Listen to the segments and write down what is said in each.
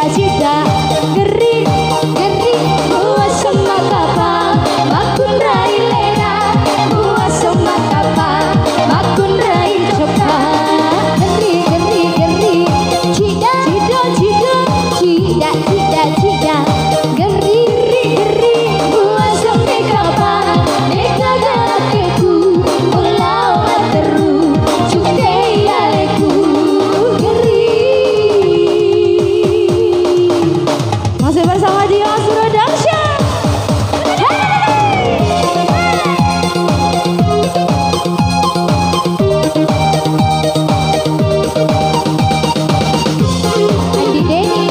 cita-cita geri geri buat semakapa makun rai lena buat semakapa makun rai coba geri geri geri cita cita cita cita cita cita geri geri buat semakapa neka galakeku ulau teru cukai aleku geri. Masih bersama dia Suradamsyah. Andi Denny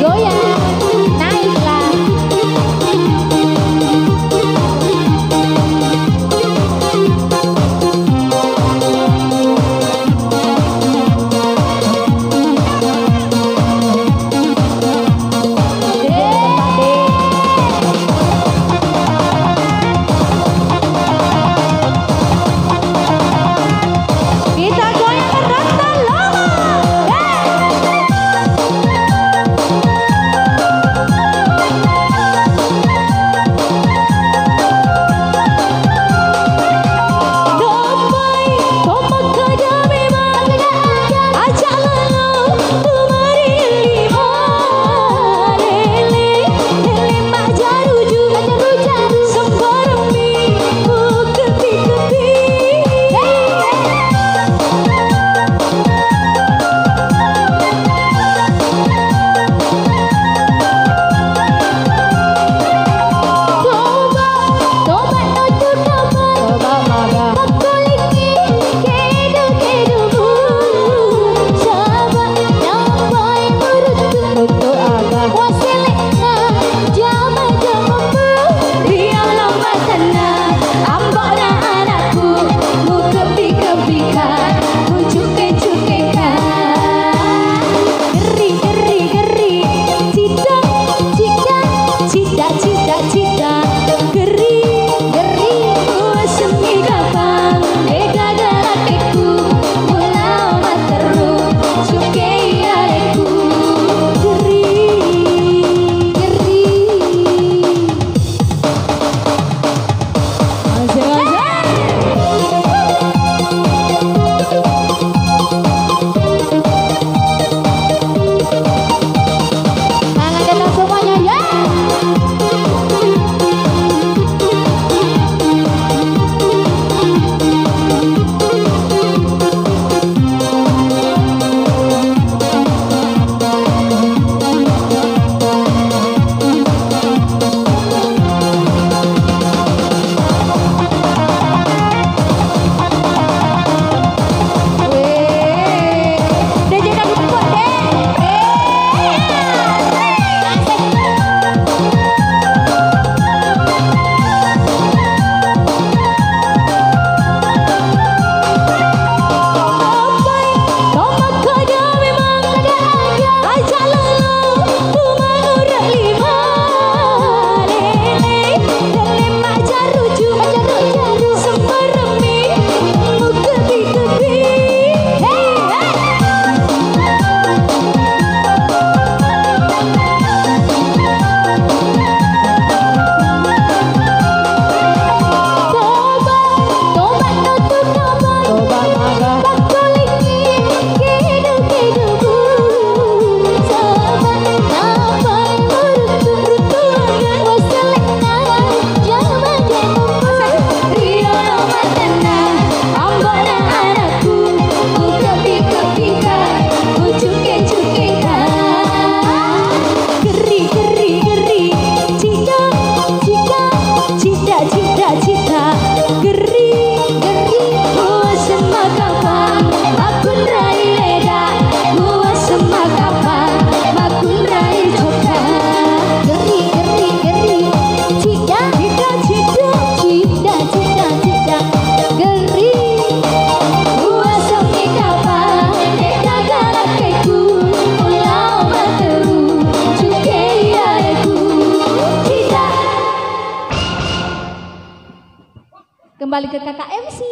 goyang naiklah. Kita goyang terasa lama. Dombai, tomak kada memang ajak lalu tumari lima lele lele mak jaruju sembarami kepi kepi. Toba nutu toba maga makuliki kedu kedu bu sahabat nampai murutu aga wasilena jama jama bu dia lama sana ambara anakku mu kepi kepika mu cuke cukeka geri geri geri cita cita cita cita cita geri geri semi kapang ega galakeku ulau materu cuke aleku geri geri. Tangan datang semuanya ya. DJ dangdut kuat deh. Dombai, tomak kada memang ajak lalu tumang lima lele lele mak jaruju sembarami mu kepi kepi. Toba nutu toba maga makuliki kedu kedu bu sahabat nampai murutu aga wasilena jama jama ria lama sana ambara anakku mu kepi kepika mu cuke cukeka geri geri geri cita cita cita cita cita geri geri buat semakapa makun rai leda buat semakapa makun rai coba geri geri geri cita cita cita cita cita cita geri buat semakapa neka galakeku ulau materu cuke aleku cita. Kembali ke kakak MC.